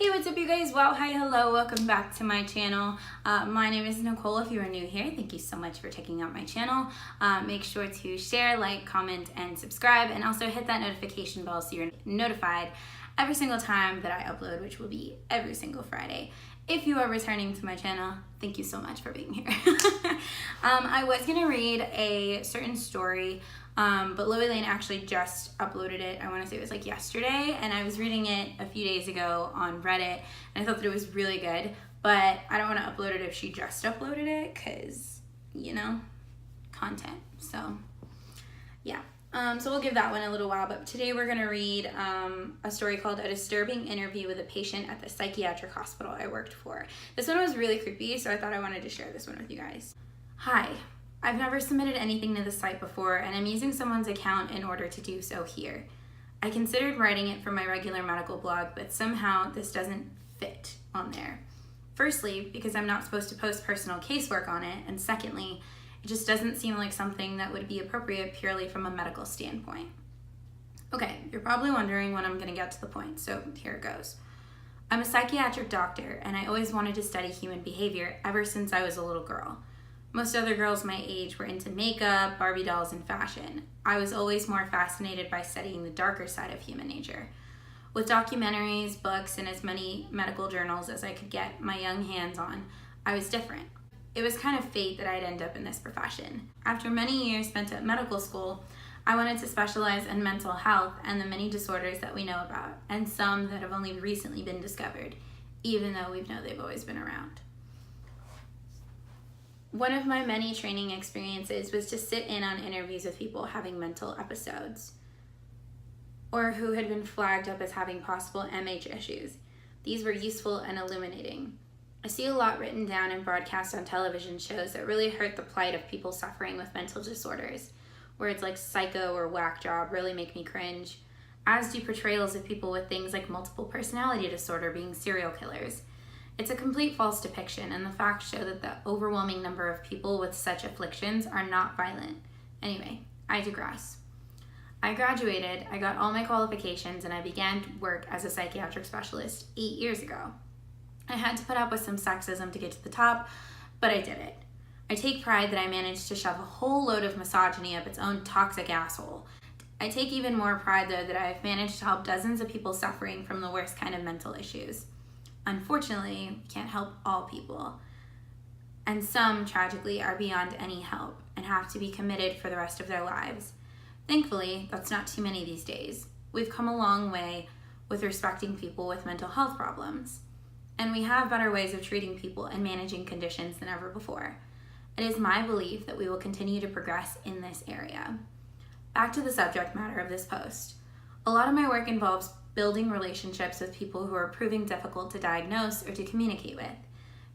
Hey, what's up you guys? Wow, hi, hello, welcome back to my channel. My name is Nicole. If you are new here, thank you so much for checking out my channel. Make sure to share, like, comment, and subscribe, and also hit that notification bell so you're notified every single time that I upload, which will be every single Friday. If you are returning to my channel, thank you so much for being here. I was gonna read a certain story, but Lois Lane actually just uploaded it. I want to say it was like yesterday, and I was reading it a few days ago on Reddit, and I thought that it was really good, but I don't want to upload it if she just uploaded it, because, you know, content. So, yeah. So we'll give that one a little while, but today we're going to read a story called A Disturbing Interview with a Patient at the Psychiatric Hospital I Worked For. This one was really creepy, so I thought I wanted to share this one with you guys. Hi, I've never submitted anything to the site before, and I'm using someone's account in order to do so here. I considered writing it for my regular medical blog, but somehow this doesn't fit on there. Firstly, because I'm not supposed to post personal casework on it, and secondly, it just doesn't seem like something that would be appropriate purely from a medical standpoint. Okay, you're probably wondering when I'm going to get to the point, so here it goes. I'm a psychiatric doctor, and I always wanted to study human behavior ever since I was a little girl. Most other girls my age were into makeup, Barbie dolls, and fashion. I was always more fascinated by studying the darker side of human nature. With documentaries, books, and as many medical journals as I could get my young hands on, I was different. It was kind of fate that I'd end up in this profession. After many years spent at medical school, I wanted to specialize in mental health and the many disorders that we know about, and some that have only recently been discovered, even though we know they've always been around. One of my many training experiences was to sit in on interviews with people having mental episodes or who had been flagged up as having possible MH issues. These were useful and illuminating. I see a lot written down and broadcast on television shows that really hurt the plight of people suffering with mental disorders. Words like psycho or whack job really make me cringe, as do portrayals of people with things like multiple personality disorder being serial killers. It's a complete false depiction, and the facts show that the overwhelming number of people with such afflictions are not violent. Anyway, I digress. I graduated, I got all my qualifications, and I began work as a psychiatric specialist 8 years ago. I had to put up with some sexism to get to the top, but I did it. I take pride that I managed to shove a whole load of misogyny up its own toxic asshole. I take even more pride, though, that I've managed to help dozens of people suffering from the worst kind of mental issues. Unfortunately, we can't help all people, and some, tragically, are beyond any help and have to be committed for the rest of their lives. Thankfully, that's not too many these days. We've come a long way with respecting people with mental health problems, and we have better ways of treating people and managing conditions than ever before. It is my belief that we will continue to progress in this area. Back to the subject matter of this post. A lot of my work involves building relationships with people who are proving difficult to diagnose or to communicate with.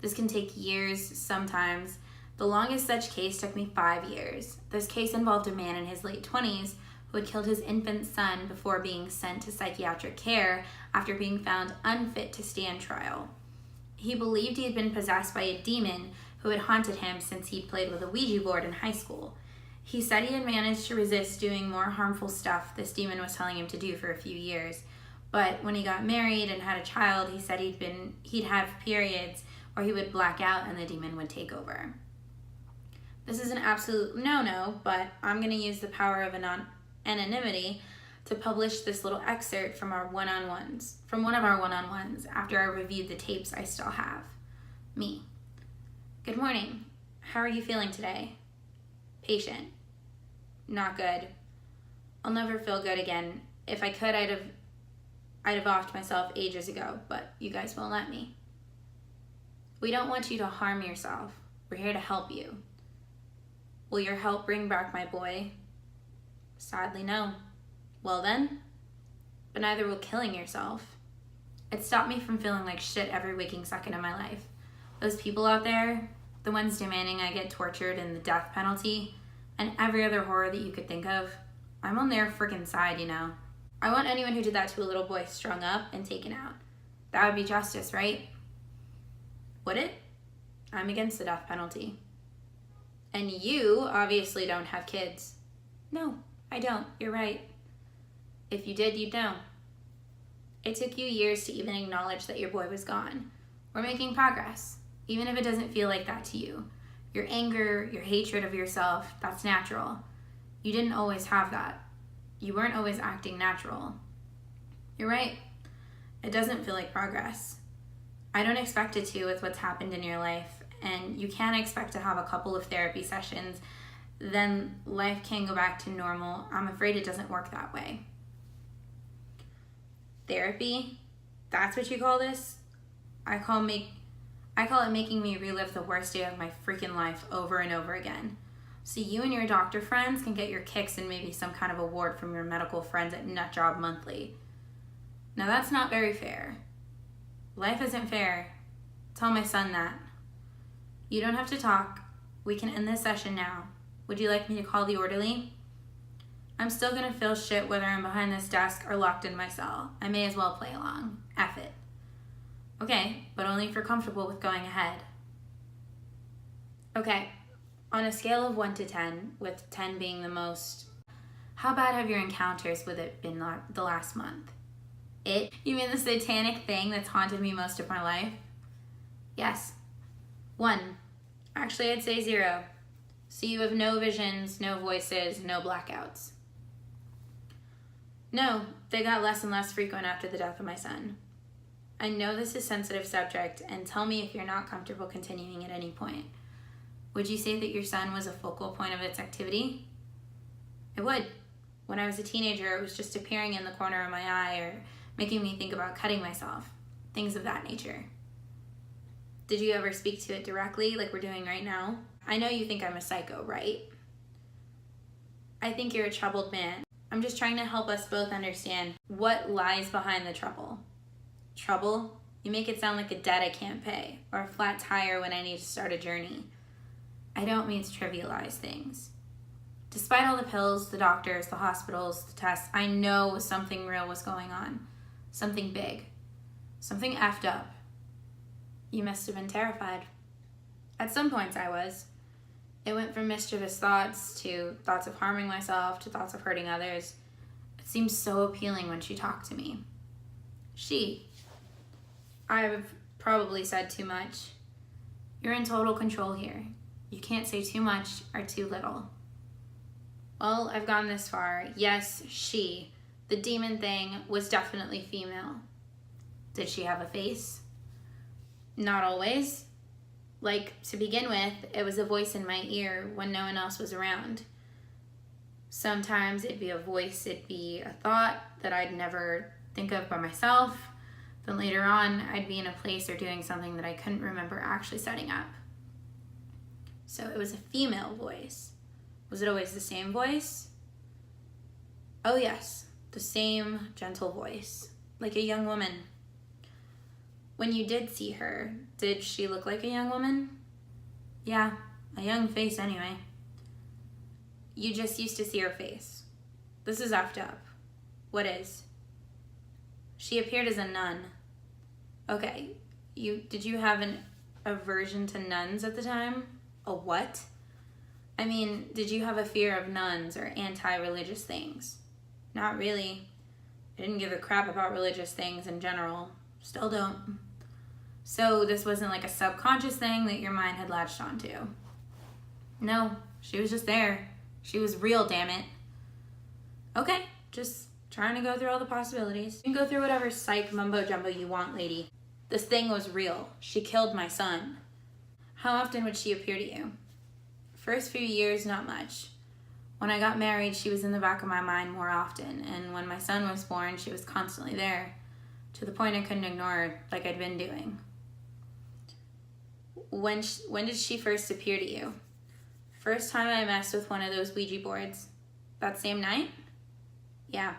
This can take years sometimes. The longest such case took me 5 years. This case involved a man in his late 20s who had killed his infant son before being sent to psychiatric care after being found unfit to stand trial. He believed he had been possessed by a demon who had haunted him since he played with a Ouija board in high school. He said he had managed to resist doing more harmful stuff this demon was telling him to do for a few years. But when he got married and had a child, he said he'd have periods where he would black out and the demon would take over. This is an absolute no-no, but I'm going to use the power of anonymity to publish this little excerpt from one of our one-on-ones after I reviewed the tapes I still have. Me. Good morning. How are you feeling today? Patient. Not good. I'll never feel good again. If I could, I'd have offed myself ages ago, but you guys won't let me. We don't want you to harm yourself. We're here to help you. Will your help bring back my boy? Sadly, no. Well then, but neither will killing yourself. It stopped me from feeling like shit every waking second of my life. Those people out there, the ones demanding I get tortured and the death penalty, and every other horror that you could think of, I'm on their freaking side, you know. I want anyone who did that to a little boy strung up and taken out. That would be justice, right? Would it? I'm against the death penalty. And you obviously don't have kids. No, I don't. You're right. If you did, you'd know. It took you years to even acknowledge that your boy was gone. We're making progress, even if it doesn't feel like that to you. Your anger, your hatred of yourself, that's natural. You didn't always have that. You weren't always acting natural. You're right. It doesn't feel like progress. I don't expect it to with what's happened in your life, and you can't expect to have a couple of therapy sessions, then life can go back to normal. I'm afraid it doesn't work that way. Therapy? That's what you call this? I call it making me relive the worst day of my freaking life over and over again. So you and your doctor friends can get your kicks and maybe some kind of award from your medical friends at Nutjob Monthly. Now that's not very fair. Life isn't fair. Tell my son that. You don't have to talk. We can end this session now. Would you like me to call the orderly? I'm still gonna feel shit whether I'm behind this desk or locked in my cell. I may as well play along. F it. Okay, but only if you're comfortable with going ahead. Okay, on a scale of 1 to 10, with 10 being the most, how bad have your encounters with it been the last month? It? You mean the satanic thing that's haunted me most of my life? Yes. 1. Actually, I'd say 0. So you have no visions, no voices, no blackouts. No, they got less and less frequent after the death of my son. I know this is a sensitive subject, and tell me if you're not comfortable continuing at any point. Would you say that your son was a focal point of its activity? It would. When I was a teenager, it was just appearing in the corner of my eye or making me think about cutting myself. Things of that nature. Did you ever speak to it directly like we're doing right now? I know you think I'm a psycho, right? I think you're a troubled man. I'm just trying to help us both understand what lies behind the trouble. Trouble? You make it sound like a debt I can't pay, or a flat tire when I need to start a journey. I don't mean to trivialize things. Despite all the pills, the doctors, the hospitals, the tests, I know something real was going on. Something big. Something effed up. You must have been terrified. At some points I was. It went from mischievous thoughts to thoughts of harming myself to thoughts of hurting others. It seemed so appealing when she talked to me. I've probably said too much. You're in total control here. You can't say too much or too little. Well, I've gone this far. Yes, she, the demon thing, was definitely female. Did she have a face? Not always. Like, to begin with, it was a voice in my ear when no one else was around. Sometimes it'd be a voice, it'd be a thought that I'd never think of by myself. Then later on, I'd be in a place or doing something that I couldn't remember actually setting up. So it was a female voice. Was it always the same voice? Oh yes, the same gentle voice, like a young woman. When you did see her, did she look like a young woman? Yeah, a young face anyway. You just used to see her face. This is effed up. What is? She appeared as a nun. Okay, did you have an aversion to nuns at the time? A what? I mean, did you have a fear of nuns or anti-religious things? Not really. I didn't give a crap about religious things in general. Still don't. So this wasn't like a subconscious thing that your mind had latched onto. No, she was just there. She was real, damn it. Okay, just trying to go through all the possibilities. You can go through whatever psych mumbo jumbo you want, lady. This thing was real. She killed my son. How often would she appear to you? First few years, not much. When I got married, she was in the back of my mind more often, and when my son was born, she was constantly there, to the point I couldn't ignore her like I'd been doing. When did she first appear to you? First time I messed with one of those Ouija boards. That same night? Yeah.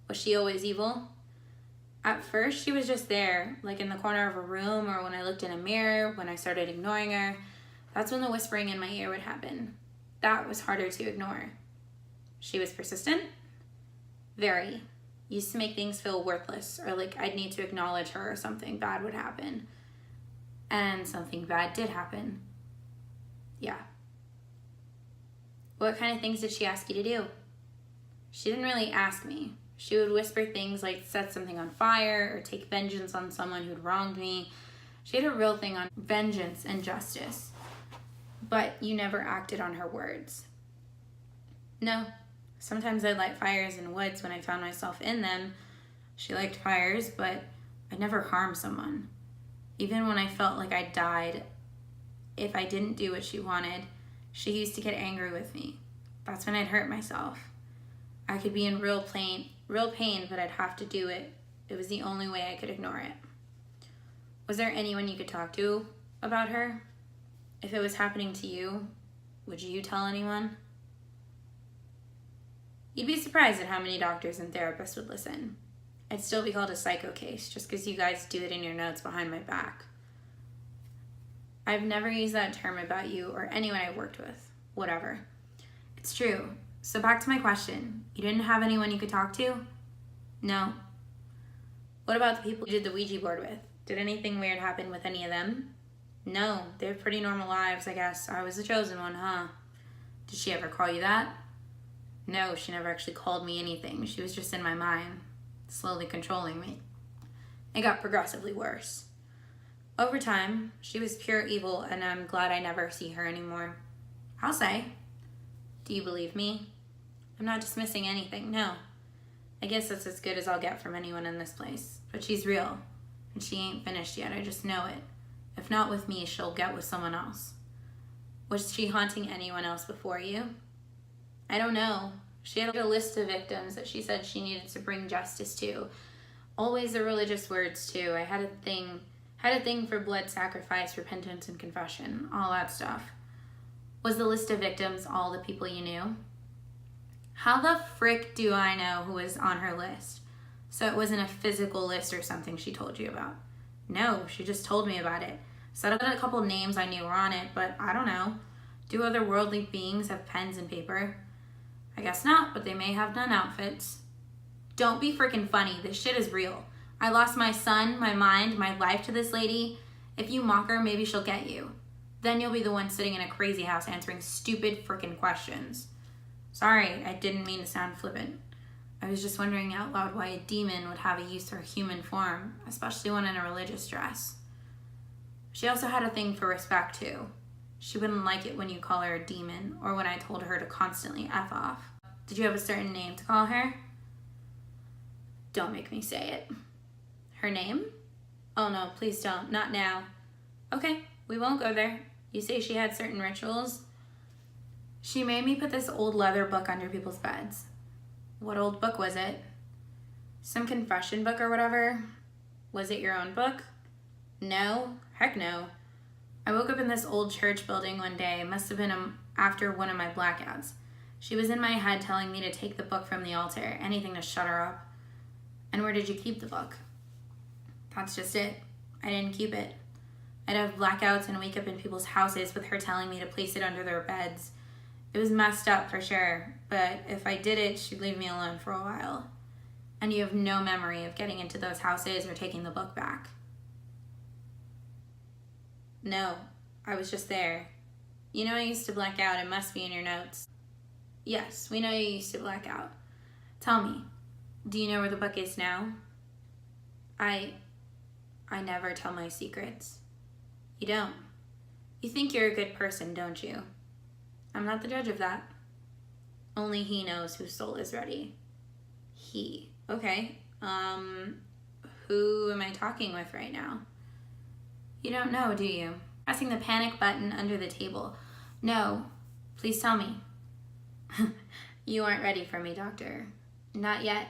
Was she always evil? At first, she was just there, like in the corner of a room, or when I looked in a mirror, when I started ignoring her. That's when the whispering in my ear would happen. That was harder to ignore. She was persistent? Very. Used to make things feel worthless, or like I'd need to acknowledge her or something bad would happen. And something bad did happen. Yeah. What kind of things did she ask you to do? She didn't really ask me. She would whisper things like set something on fire or take vengeance on someone who'd wronged me. She had a real thing on vengeance and justice, but you never acted on her words. No, sometimes I'd light fires in woods when I found myself in them. She liked fires, but I'd never harm someone. Even when I felt like I died, if I didn't do what she wanted, she used to get angry with me. That's when I'd hurt myself. I could be in real pain, but I'd have to do it. It was the only way I could ignore it. Was there anyone you could talk to about her? If it was happening to you, would you tell anyone? You'd be surprised at how many doctors and therapists would listen. I'd still be called a psycho case just because you guys do it in your notes behind my back. I've never used that term about you or anyone I've worked with. Whatever. It's true. So back to my question. You didn't have anyone you could talk to? No. What about the people you did the Ouija board with? Did anything weird happen with any of them? No. They have pretty normal lives, I guess. I was the chosen one, huh? Did she ever call you that? No, she never actually called me anything. She was just in my mind, slowly controlling me. It got progressively worse. Over time, she was pure evil, and I'm glad I never see her anymore. I'll say. Do you believe me? I'm not dismissing anything, no. I guess that's as good as I'll get from anyone in this place. But she's real, and she ain't finished yet, I just know it. If not with me, she'll get with someone else. Was she haunting anyone else before you? I don't know. She had a list of victims that she said she needed to bring justice to. Always the religious words, too. I had a thing for blood sacrifice, repentance, and confession. All that stuff. Was the list of victims all the people you knew? How the frick do I know who was on her list? So it wasn't a physical list or something she told you about? No, she just told me about it. Said a couple names I knew were on it, but I don't know. Do other worldly beings have pens and paper? I guess not, but they may have nun outfits. Don't be freaking funny. This shit is real. I lost my son, my mind, my life to this lady. If you mock her, maybe she'll get you. Then you'll be the one sitting in a crazy house answering stupid freaking questions. Sorry, I didn't mean to sound flippant. I was just wondering out loud why a demon would have a use for human form, especially one in a religious dress. She also had a thing for respect, too. She wouldn't like it when you call her a demon, or when I told her to constantly F off. Did you have a certain name to call her? Don't make me say it. Her name? Oh no, please don't. Not now. Okay, we won't go there. You say she had certain rituals? She made me put this old leather book under people's beds. What old book was it? Some confession book or whatever? Was it your own book? No. Heck no. I woke up in this old church building one day. It must have been after one of my blackouts. She was in my head telling me to take the book from the altar, anything to shut her up. And where did you keep the book? That's just it. I didn't keep it. I'd have blackouts and wake up in people's houses with her telling me to place it under their beds. It was messed up for sure, but if I did it, she'd leave me alone for a while. And you have no memory of getting into those houses or taking the book back. No, I was just there. You know I used to black out. It must be in your notes. Yes, we know you used to black out. Tell me, do you know where the book is now? I never tell my secrets. You don't. You think you're a good person, don't you? I'm not the judge of that. Only he knows whose soul is ready. He. Okay. Who am I talking with right now? You don't know, do you? Pressing the panic button under the table. No. Please tell me. You aren't ready for me, doctor. Not yet.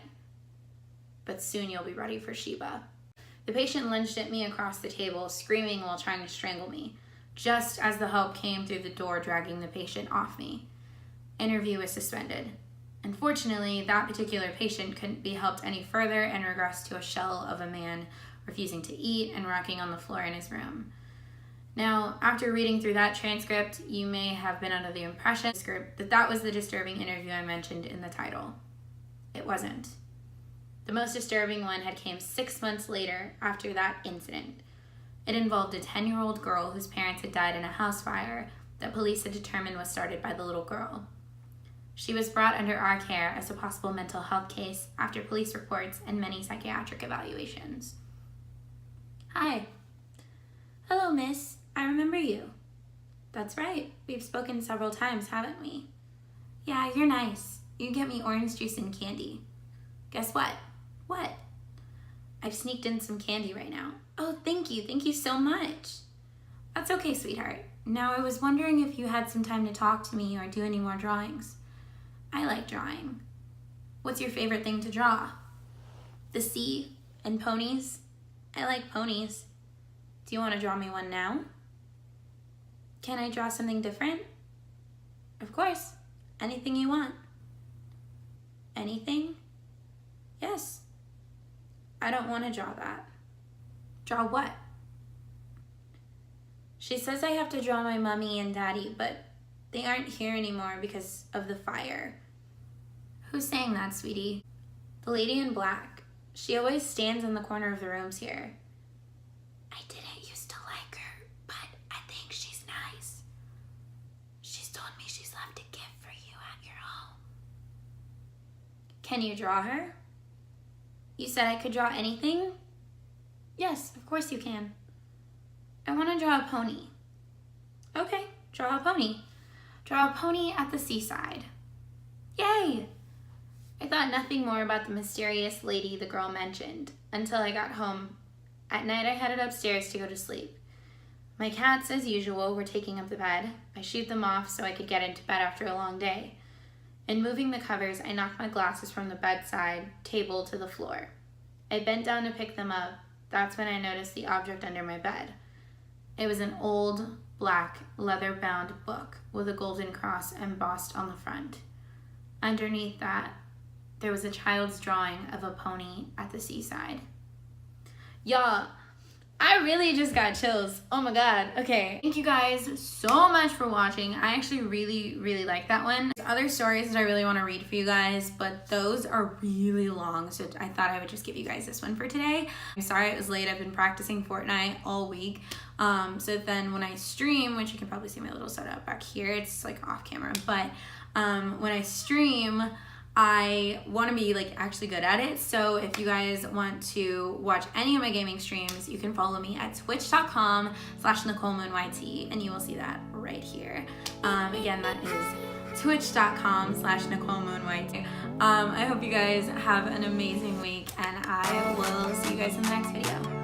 But soon you'll be ready for Sheba. The patient lunged at me across the table, screaming while trying to strangle me, just as the help came through the door, dragging the patient off me. Interview was suspended. Unfortunately, that particular patient couldn't be helped any further and regressed to a shell of a man refusing to eat and rocking on the floor in his room. Now, after reading through that transcript, you may have been under the impression that was the disturbing interview I mentioned in the title. It wasn't. The most disturbing one had came 6 months later after that incident. It involved a 10-year-old girl whose parents had died in a house fire that police had determined was started by the little girl. She was brought under our care as a possible mental health case after police reports and many psychiatric evaluations. Hi. Hello, miss. I remember you. That's right. We've spoken several times, haven't we? Yeah, you're nice. You get me orange juice and candy. Guess what? What? I've sneaked in some candy right now. Oh, thank you. Thank you so much. That's okay, sweetheart. Now, I was wondering if you had some time to talk to me or do any more drawings. I like drawing. What's your favorite thing to draw? The sea and ponies. I like ponies. Do you want to draw me one now? Can I draw something different? Of course. Anything you want. Anything? Yes. I don't want to draw that. Draw what? She says I have to draw my mommy and daddy, but they aren't here anymore because of the fire. Who's saying that, sweetie? The lady in black. She always stands in the corner of the rooms here. I didn't used to like her, but I think she's nice. She's told me she's left a gift for you at your home. Can you draw her? You said I could draw anything? Yes, of course you can. I want to draw a pony. Okay, draw a pony. Draw a pony at the seaside. Yay! I thought nothing more about the mysterious lady the girl mentioned until I got home. At night, I headed upstairs to go to sleep. My cats, as usual, were taking up the bed. I shooed them off so I could get into bed after a long day. In moving the covers, I knocked my glasses from the bedside table to the floor. I bent down to pick them up. That's when I noticed the object under my bed. It was an old, black, leather-bound book with a golden cross embossed on the front. Underneath that, there was a child's drawing of a pony at the seaside. Y'all, I really just got chills. Oh my god. Okay, thank you guys so much for watching. I actually really like that one. There's other stories that I really want to read for you guys, but those are really long, so I thought I would just give you guys this one for today. I'm sorry it was late. I've been practicing Fortnite all week. So then when I stream, which you can probably see my little setup back here, it's like off camera, but when I stream, I want to be like actually good at it. So if you guys want to watch any of my gaming streams, you can follow me at twitch.com/NicoleMoonYT, and you will see that right here. Again, that is twitch.com/NicoleMoonYT. I hope you guys have an amazing week, and I will see you guys in the next video.